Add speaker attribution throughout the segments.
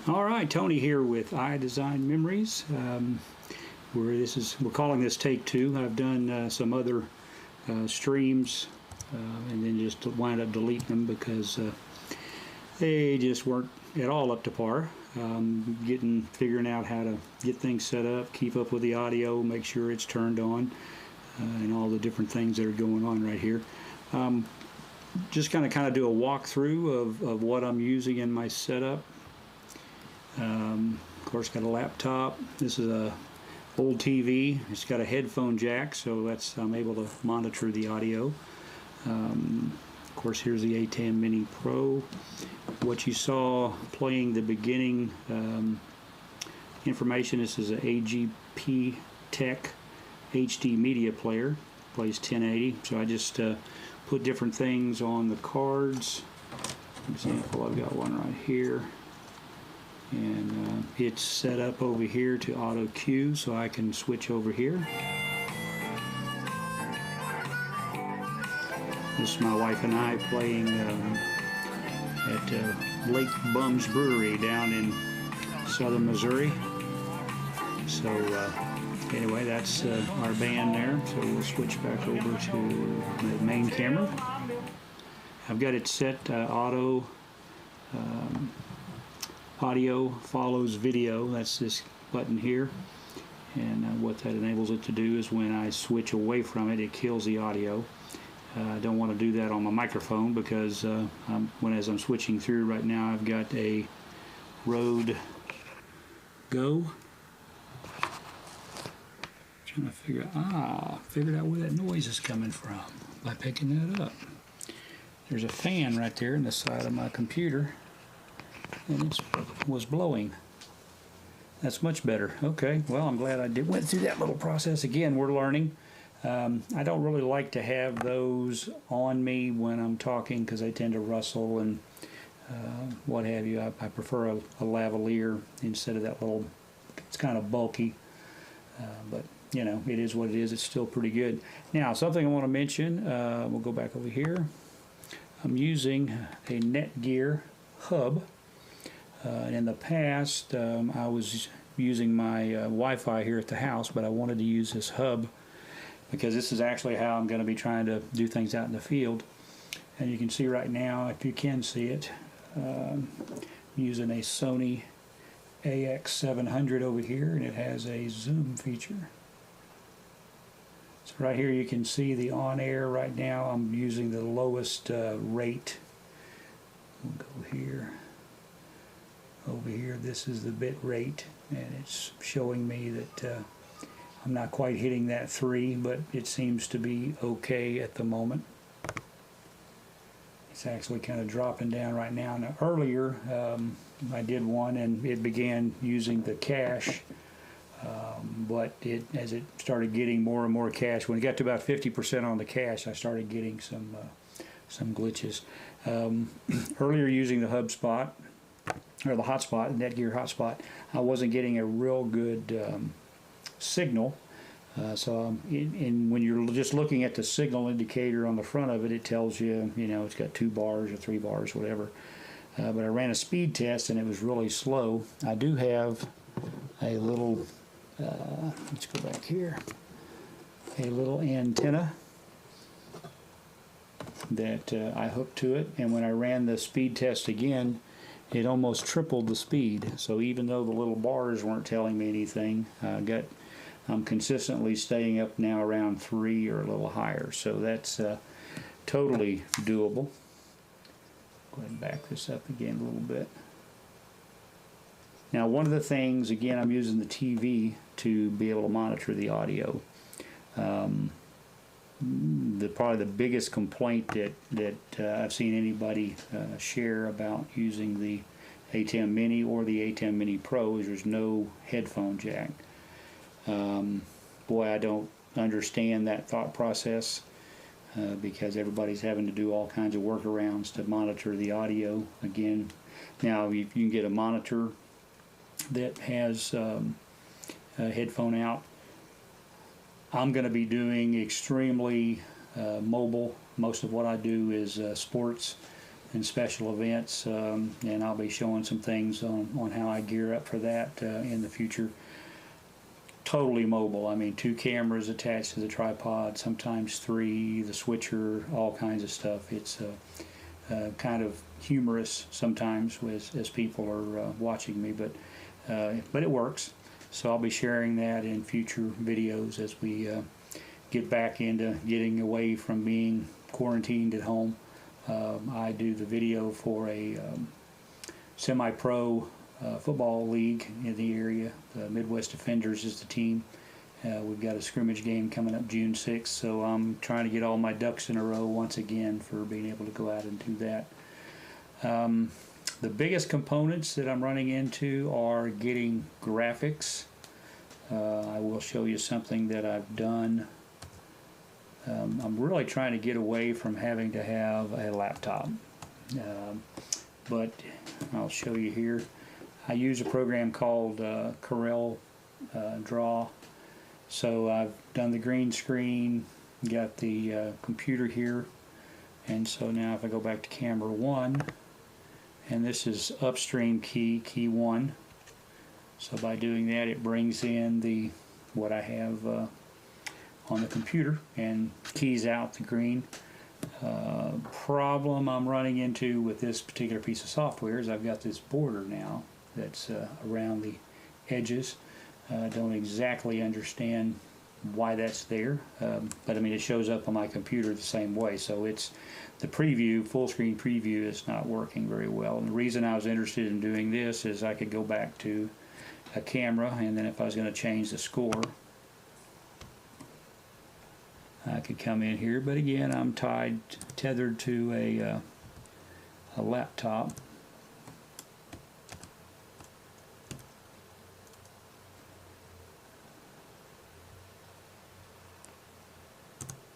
Speaker 1: All right, Tony here with iDesign Memories. We're calling this take two. I've done some other streams and then just wind up deleting them because they just weren't at all up to par. Figuring out how to get things set up, keep up with the audio, make sure it's turned on, and all the different things that are going on right here. Just kind of do a walkthrough of what I'm using in my setup. Of course, got a laptop. This is a old TV. It's got a headphone jack, so I'm able to monitor the audio. Of course, here's the ATEM Mini Pro. What you saw playing the beginning information, this is an AGP Tech HD media player. Plays 1080, so I just put different things on the cards. For example, I've got one right here. And it's set up over here to auto cue, so I can switch over here. This is my wife and I playing at Lake Bums Brewery down in southern Missouri. So anyway, that's our band there. So we'll switch back over to the main camera. I've got it set auto. Audio follows video. That's this button here, and what that enables it to do is when I switch away from it, it kills the audio. I don't want to do that on my microphone because as I'm switching through right now, I've got a Rode Go. Trying to figured out where that noise is coming from by picking that up. There's a fan right there in the side of my computer, and it was blowing. That's much better. Okay, well, I'm glad I went through that little process. Again, we're learning. I don't really like to have those on me when I'm talking because they tend to rustle and what have you. I prefer a lavalier instead of that little, it's kind of bulky, but you know, it is what it is. It's still pretty good. Now, something I want to mention, we'll go back over here. I'm using a Netgear hub. In the past, I was using my Wi-Fi here at the house, but I wanted to use this hub because this is actually how I'm going to be trying to do things out in the field. And you can see right now, if you can see it, I'm using a Sony AX700 over here, and it has a zoom feature. So right here you can see the on-air. Right now I'm using the lowest rate. We'll go here. Over here, this is the bit rate, and it's showing me that I'm not quite hitting that 3, but it seems to be okay at the moment. It's actually kind of dropping down right now. Now earlier, I did one and it began using the cache, but as it started getting more and more cache, when it got to about 50% on the cache, I started getting some glitches. Earlier using the HubSpot, or the hotspot, the Netgear hotspot, I wasn't getting a real good signal. When you're just looking at the signal indicator on the front of it, it tells you, you know, it's got 2 bars or 3 bars, whatever. But I ran a speed test and it was really slow. I do have a little, let's go back here, a little antenna that I hooked to it, and when I ran the speed test again, it almost tripled the speed. So even though the little bars weren't telling me anything, I'm consistently staying up now around 3 or a little higher. So that's totally doable. Go ahead and back this up again a little bit. Now, one of the things, again, I'm using the TV to be able to monitor the audio. Probably the biggest complaint that I've seen anybody share about using the ATEM Mini or the ATEM Mini Pro is there's no headphone jack. Boy, I don't understand that thought process because everybody's having to do all kinds of workarounds to monitor the audio. Again, now you can get a monitor that has a headphone out. I'm going to be doing extremely mobile. Most of what I do is sports, and special events, and I'll be showing some things on how I gear up for that in the future. Totally mobile. I mean, 2 cameras attached to the tripod, sometimes 3, the switcher, all kinds of stuff. It's kind of humorous sometimes as people are watching me, but it works. So I'll be sharing that in future videos as we get back into getting away from being quarantined at home. I do the video for a semi-pro football league in the area. The Midwest Defenders is the team. We've got a scrimmage game coming up June 6th, so I'm trying to get all my ducks in a row once again for being able to go out and do that. The biggest components that I'm running into are getting graphics. I will show you something that I've done. I'm really trying to get away from having to have a laptop, but I'll show you here. I use a program called Corel Draw. So I've done the green screen, got the computer here, and so now if I go back to camera 1, and this is upstream key 1. So by doing that, it brings in what I have on the computer and keys out the green. Problem I'm running into with this particular piece of software is I've got this border now that's around the edges. I don't exactly understand why that's there, but I mean it shows up on my computer the same way. So it's the preview, full screen preview, is not working very well. And the reason I was interested in doing this is I could go back to a camera, and then if I was going to change the score, I could come in here. But again, I'm tethered to a laptop.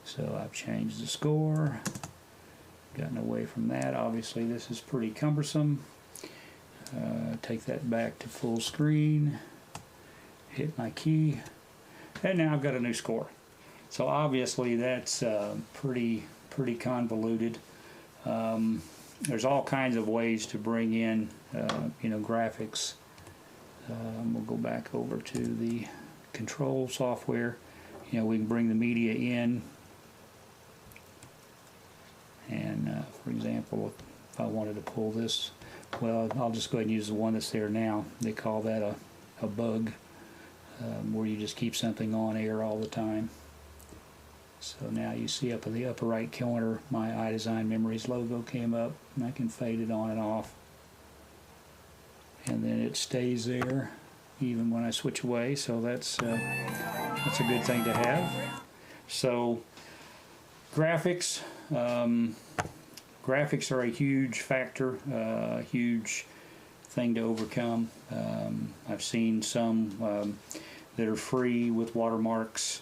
Speaker 1: So I've changed the score, gotten away from that. Obviously this is pretty cumbersome. Take that back to full screen, hit my key, and now I've got a new score. So obviously that's pretty convoluted. There's all kinds of ways to bring in graphics. We'll go back over to the control software. We can bring the media in. And for example, if I wanted to pull this, well, I'll just go ahead and use the one that's there now. They call that a bug, where you just keep something on air all the time. So now you see up in the upper right corner, my iDesign Memories logo came up, and I can fade it on and off. And then it stays there even when I switch away, so that's a good thing to have. So graphics. Graphics are a huge factor, a huge thing to overcome. I've seen some that are free with watermarks.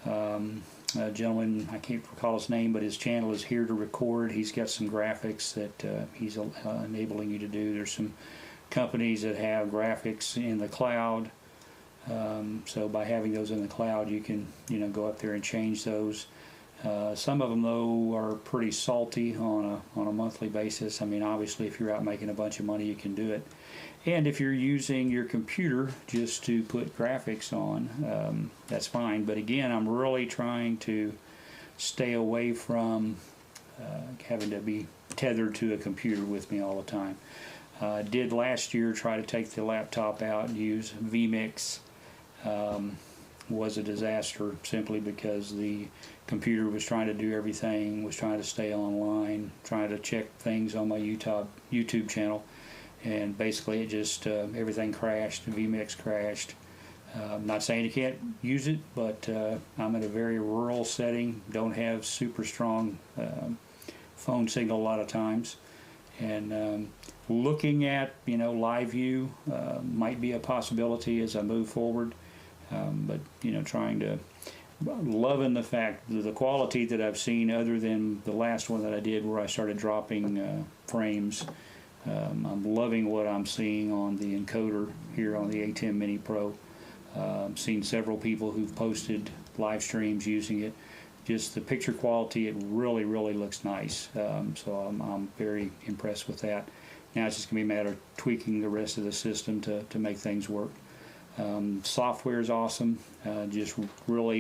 Speaker 1: A gentleman, I can't recall his name, but his channel is Here to Record. He's got some graphics that he's enabling you to do. There's some companies that have graphics in the cloud. So by having those in the cloud, you can go up there and change those. Some of them though are pretty salty on a monthly basis. I mean, obviously if you're out making a bunch of money, you can do it. And if you're using your computer just to put graphics on, that's fine. But again, I'm really trying to stay away from having to be tethered to a computer with me all the time. Did last year try to take the laptop out and use vMix. Was a disaster simply because the computer was trying to do everything, was trying to stay online, trying to check things on my YouTube channel, and basically it just everything crashed. vMix crashed. I'm not saying you can't use it, but I'm in a very rural setting, don't have super strong phone signal a lot of times, and looking at live view might be a possibility as I move forward. But trying to, loving the fact the quality that I've seen, other than the last one that I did where I started dropping frames. I'm loving what I'm seeing on the encoder here on the ATEM Mini Pro. Seen several people who've posted live streams using it. just the picture quality, it really, really looks nice. So I'm very impressed with that. Now it's just going to be a matter of tweaking the rest of the system to make things work. Software is awesome. Just really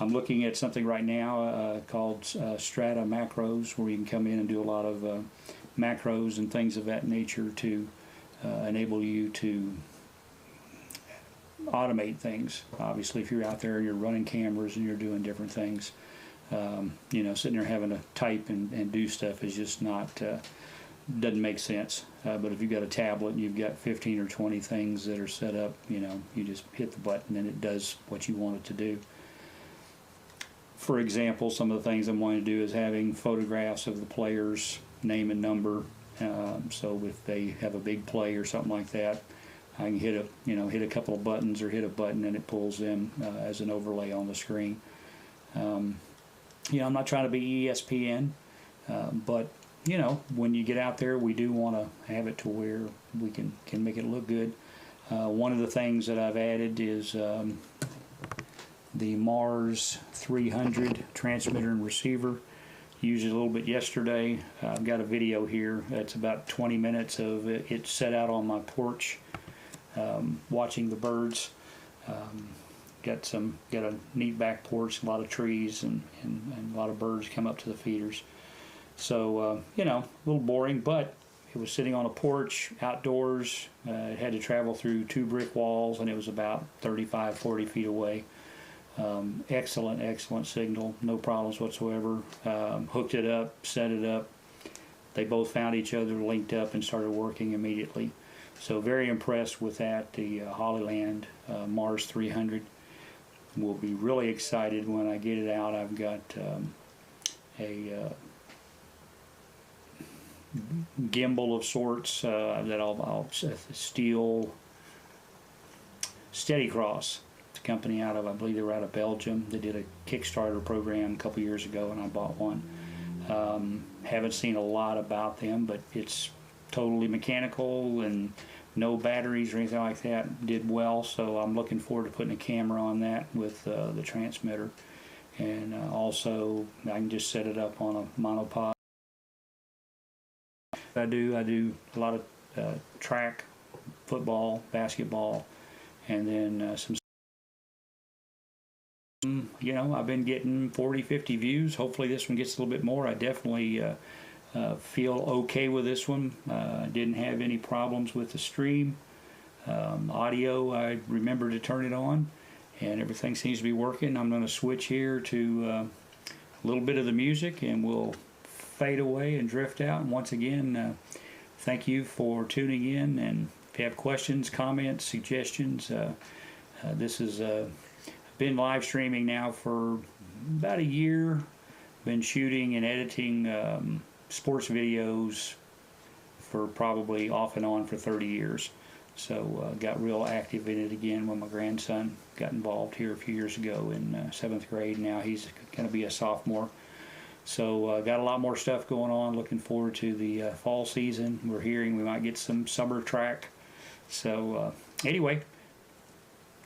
Speaker 1: I'm looking at something right now called Strata Macros, where you can come in and do a lot of macros and things of that nature to enable you to automate things. Obviously, if you're out there, you're running cameras and you're doing different things. You know, sitting there having to type and do stuff is just not doesn't make sense. But if you've got a tablet and you've got 15 or 20 things that are set up, you know, you just hit the button and it does what you want it to do. For example, some of the things I'm wanting to do is having photographs of the players, name and number. So if they have a big play or something like that, I can hit a couple of buttons or hit a button and it pulls them as an overlay on the screen. You know, I'm not trying to be ESPN, but you know, when you get out there, we do want to have it to where we can make it look good. One of the things that I've added is the Mars 300 transmitter and receiver. Used it a little bit yesterday. I've got a video here that's about 20 minutes of it set out on my porch watching the birds. Got a neat back porch, a lot of trees, and a lot of birds come up to the feeders. So, you know, a little boring, but it was sitting on a porch, outdoors. It had to travel through 2 brick walls, and it was about 35, 40 feet away. Excellent signal, no problems whatsoever. Hooked it up, set it up. They both found each other, linked up, and started working immediately. So very impressed with that, the Hollyland Mars 300. We'll be really excited when I get it out. I've got a gimbal of sorts that I'll steal. Steady Cross, it's a company out of, I believe they were out of Belgium. They did a Kickstarter program a couple years ago and I bought one. Haven't seen a lot about them, but it's totally mechanical and no batteries or anything like that. Did well, so I'm looking forward to putting a camera on that with the transmitter. And also I can just set it up on a monopod. I do a lot of track, football, basketball, and then some. You know, I've been getting 40, 50 views. Hopefully this one gets a little bit more. I definitely feel okay with this one. Didn't have any problems with the stream. Audio, I remember to turn it on, and everything seems to be working. I'm going to switch here to a little bit of the music, and we'll fade away and drift out. And once again, thank you for tuning in, and if you have questions, comments, suggestions, this has been live streaming now for about a year. Been shooting and editing sports videos for probably off and on for 30 years. So got real active in it again when my grandson got involved here a few years ago in 7th grade. Now he's going to be a sophomore. So got a lot more stuff going on. Looking forward to the fall season. We're hearing we might get some summer track. So anyway,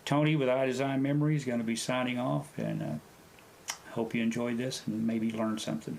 Speaker 1: Tony with iDesign Memory is going to be signing off, and hope you enjoyed this and maybe learned something.